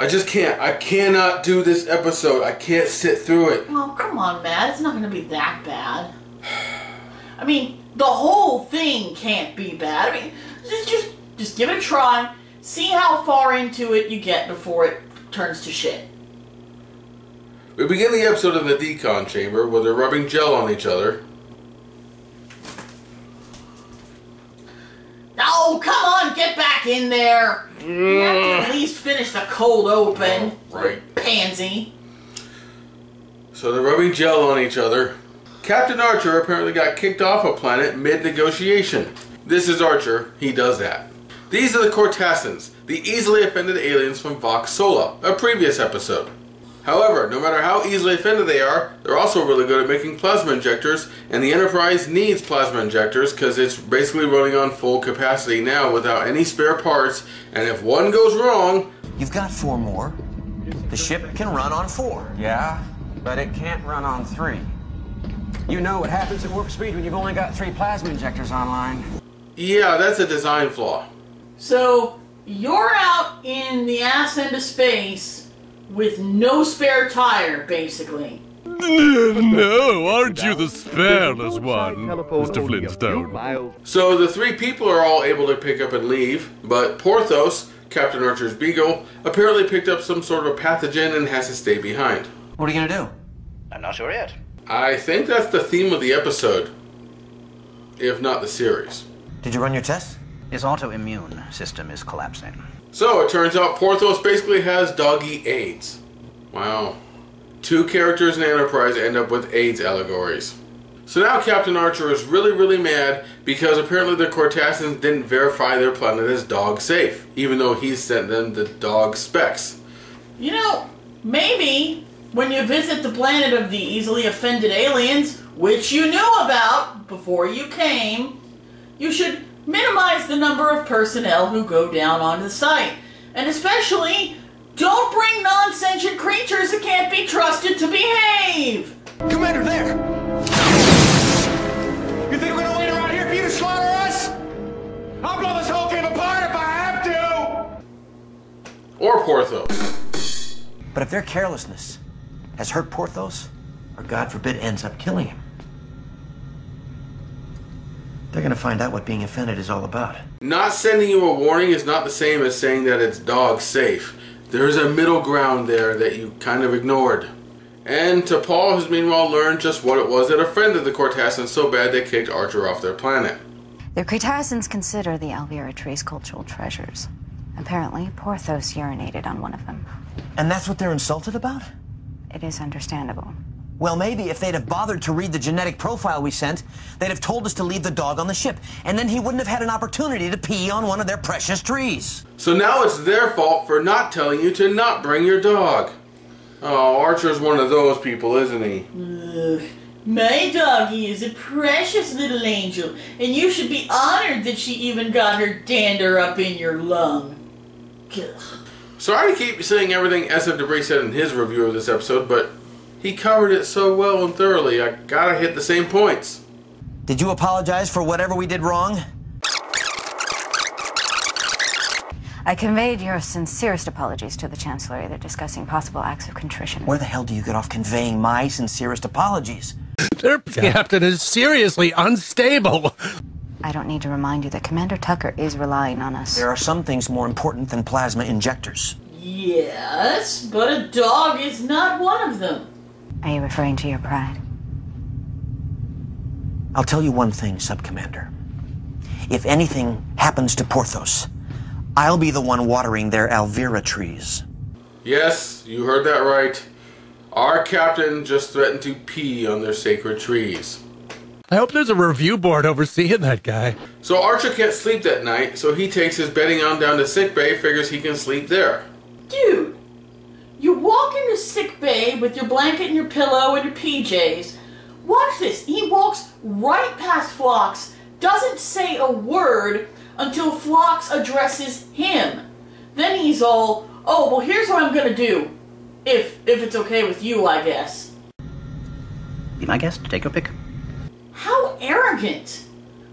I just can't. I cannot do this episode. I can't sit through it. Oh, come on, Matt. It's not going to be that bad. I mean, the whole thing can't be bad. I mean, just give it a try. See how far into it you get before it turns to shit. We begin the episode in the decon chamber where they're rubbing gel on each other. Oh, come on, get back in there. You have to at least finish the cold open. Oh, right. Pansy. So they're rubbing gel on each other. Captain Archer apparently got kicked off a planet mid-negotiation. This is Archer. He does that. These are the Cortassans, the easily offended aliens from Vox Sola, a previous episode. However, no matter how easily offended they are, they're also really good at making plasma injectors, and the Enterprise needs plasma injectors because it's basically running on full capacity now without any spare parts, and if one goes wrong... You've got 4 more. The ship can run on 4. Yeah, but it can't run on 3. You know what happens at warp speed when you've only got 3 plasma injectors online. Yeah, that's a design flaw. So, you're out in the ass end of space with no spare tire, basically. No, aren't you the spareless one, Mr. Flintstone? So the 3 people are all able to pick up and leave, but Porthos, Captain Archer's beagle, apparently picked up some sort of pathogen and has to stay behind. What are you gonna do? I'm not sure yet. I think that's the theme of the episode, if not the series. Did you run your tests? His autoimmune system is collapsing. So it turns out Porthos basically has doggy AIDS. Wow. 2 characters in Enterprise end up with AIDS allegories. So now Captain Archer is really mad because apparently the Cortassans didn't verify their planet as dog safe, even though he sent them the dog specs. You know, maybe when you visit the planet of the easily offended aliens, which you knew about before you came, you should minimize the number of personnel who go down onto the site. And especially, don't bring non-sentient creatures that can't be trusted to behave! Commander, there! You think we're gonna wait around here for you to slaughter us? I'll blow this whole game apart if I have to! Or Porthos. But if their carelessness has hurt Porthos, or God forbid ends up killing him, they're gonna find out what being offended is all about. Not sending you a warning is not the same as saying that it's dog safe. There's a middle ground there that you kind of ignored. And T'Pol has meanwhile learned just what it was that offended the Cortassans so bad they kicked Archer off their planet. The Cortassans consider the Elvira trees cultural treasures. Apparently, Porthos urinated on one of them. And that's what they're insulted about? It is understandable. Well, maybe if they'd have bothered to read the genetic profile we sent, they'd have told us to leave the dog on the ship, and then he wouldn't have had an opportunity to pee on one of their precious trees. So now it's their fault for not telling you to not bring your dog. Oh, Archer's one of those people, isn't he? My doggie is a precious little angel, and you should be honored that she even got her dander up in your lung. Ugh. Sorry to keep saying everything SF Debris said in his review of this episode, but he covered it so well and thoroughly, I gotta hit the same points. Did you apologize for whatever we did wrong? I conveyed your sincerest apologies to the Chancellery. They're discussing possible acts of contrition. Where the hell do you get off conveying my sincerest apologies? Their captain is seriously unstable. I don't need to remind you that Commander Tucker is relying on us. There are some things more important than plasma injectors. Yes, but a dog is not one of them. Are you referring to your pride? I'll tell you one thing, Sub-Commander. If anything happens to Porthos, I'll be the one watering their Elvira trees. Yes, you heard that right. Our captain just threatened to pee on their sacred trees. I hope there's a review board overseeing that guy. So Archer can't sleep that night, so he takes his bedding on down to Sickbay, figures he can sleep there. Dude, you walk into Sickbay with your blanket and your pillow and your PJs. Watch this. He walks right past Phlox, doesn't say a word until Phlox addresses him. Then he's all, oh, well, here's what I'm going to do. If it's okay with you, I guess. Be my guest. Take your pick. How arrogant.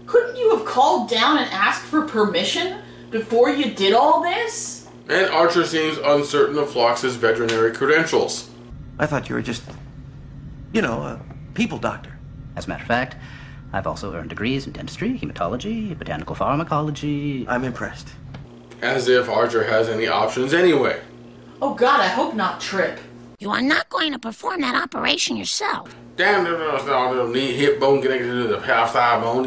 Couldn't you have called down and asked for permission before you did all this? And Archer seems uncertain of Phlox's veterinary credentials. I thought you were just, a people doctor. As a matter of fact, I've also earned degrees in dentistry, hematology, botanical pharmacology. I'm impressed. As if Archer has any options anyway. Oh God, I hope not Trip. You are not going to perform that operation yourself. Damn, the knee hip bone connected to the half thigh bone,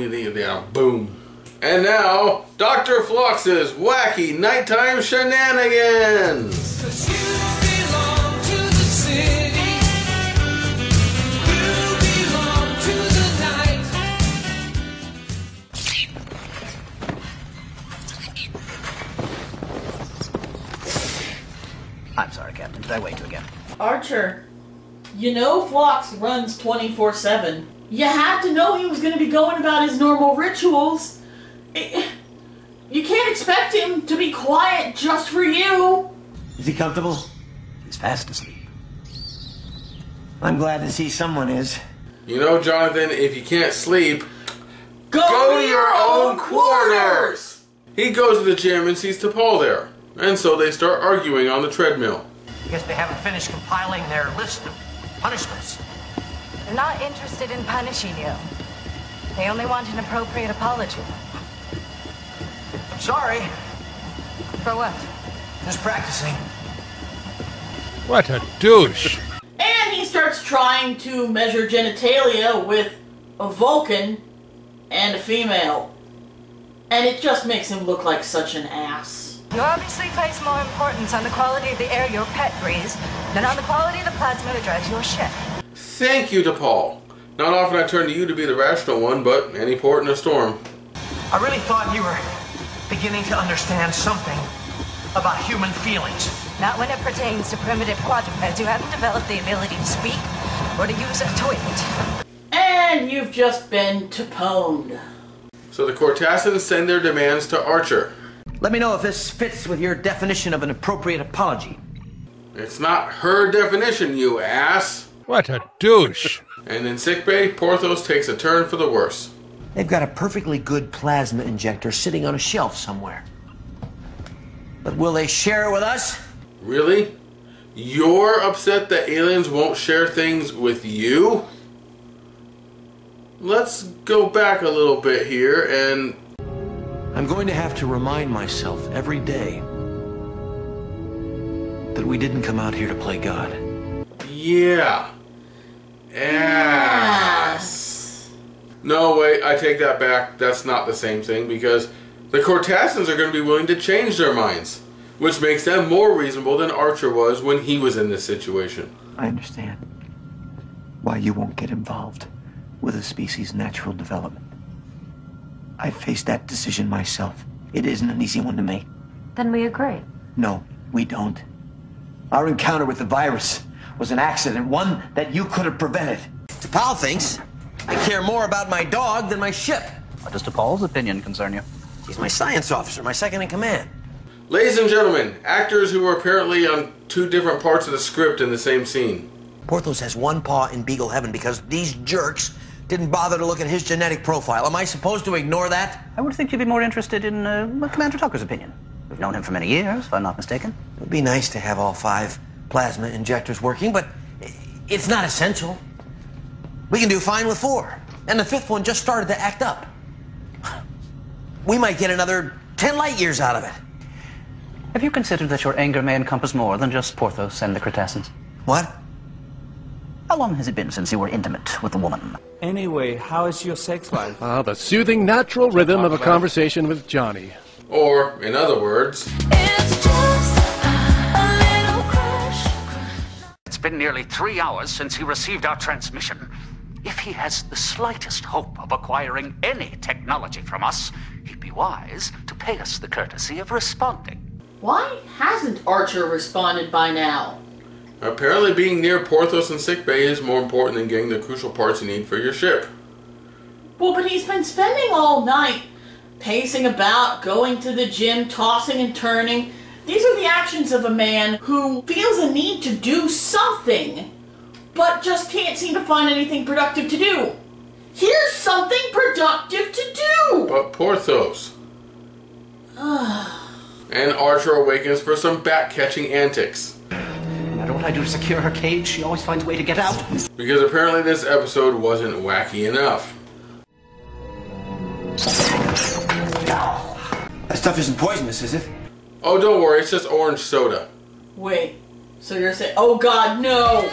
boom. And now, Dr. Phlox's wacky nighttime shenanigans. I'm sorry, Captain. Did I wake you again? Archer, you know Phlox runs 24/7. You had to know he was going to be going about his normal rituals. You can't expect him to be quiet just for you. Is he comfortable? He's fast asleep. I'm glad to see someone is. You know, Jonathan, if you can't sleep, Go to your own quarters! He goes to the gym and sees T'Pol there. And so they start arguing on the treadmill. Guess they haven't finished compiling their list of punishments. They're not interested in punishing you. They only want an appropriate apology. I'm sorry. For what? Just practicing. What a douche. And he starts trying to measure genitalia with a Vulcan and a female. And it just makes him look like such an ass. You obviously place more importance on the quality of the air your pet breathes than on the quality of the plasma that drives your ship. Thank you, T'Pol. Not often I turn to you to be the rational one, but any port in a storm. I really thought you were beginning to understand something about human feelings. Not when it pertains to primitive quadrupeds who haven't developed the ability to speak or to use a toilet. And you've just been T'Poned. So the Cortassans send their demands to Archer. Let me know if this fits with your definition of an appropriate apology. It's not her definition, you ass. What a douche. And in sickbay, Porthos takes a turn for the worse. They've got a perfectly good plasma injector sitting on a shelf somewhere. But will they share it with us? Really? You're upset that aliens won't share things with you? Let's go back a little bit here and... I'm going to have to remind myself every day that we didn't come out here to play God. Yeah. Ass. No, wait, I take that back. That's not the same thing, because the Cortassans are going to be willing to change their minds, which makes them more reasonable than Archer was when he was in this situation. I understand why you won't get involved with a species' natural development. I faced that decision myself. It isn't an easy one to make. Then we agree. No, we don't. Our encounter with the virus was an accident, one that you could have prevented. T'Pol thinks I care more about my dog than my ship. What does T'Pol's opinion concern you? He's my science officer, my second in command. Ladies and gentlemen, actors who are apparently on two different parts of the script in the same scene. Porthos has one paw in Beagle Heaven because these jerks didn't bother to look at his genetic profile. Am I supposed to ignore that? I would think you'd be more interested in Commander Tucker's opinion. We've known him for many years, if I'm not mistaken. It would be nice to have all 5 plasma injectors working, but it's not essential. We can do fine with 4. And the 5th one just started to act up. We might get another 10 light years out of it. Have you considered that your anger may encompass more than just Porthos and the Cortassans? What? How long has it been since you were intimate with a woman? Anyway, how is your sex life? Ah, the soothing, natural rhythm of a conversation with Johnny. Or, in other words... It's just a little crush. It's been nearly 3 hours since he received our transmission. If he has the slightest hope of acquiring any technology from us, he'd be wise to pay us the courtesy of responding. Why hasn't Archer responded by now? Apparently being near Porthos and Sickbay is more important than getting the crucial parts you need for your ship. Well, but he's been spending all night pacing about, going to the gym, tossing and turning. These are the actions of a man who feels a need to do something, but just can't seem to find anything productive to do. Here's something productive to do! But Porthos... And And Archer awakens for some bat-catching antics. No matter what I do to secure her cage, she always finds a way to get out. Because apparently this episode wasn't wacky enough. That stuff isn't poisonous, is it? Oh, don't worry, it's just orange soda. Wait, so you're saying, oh God, no!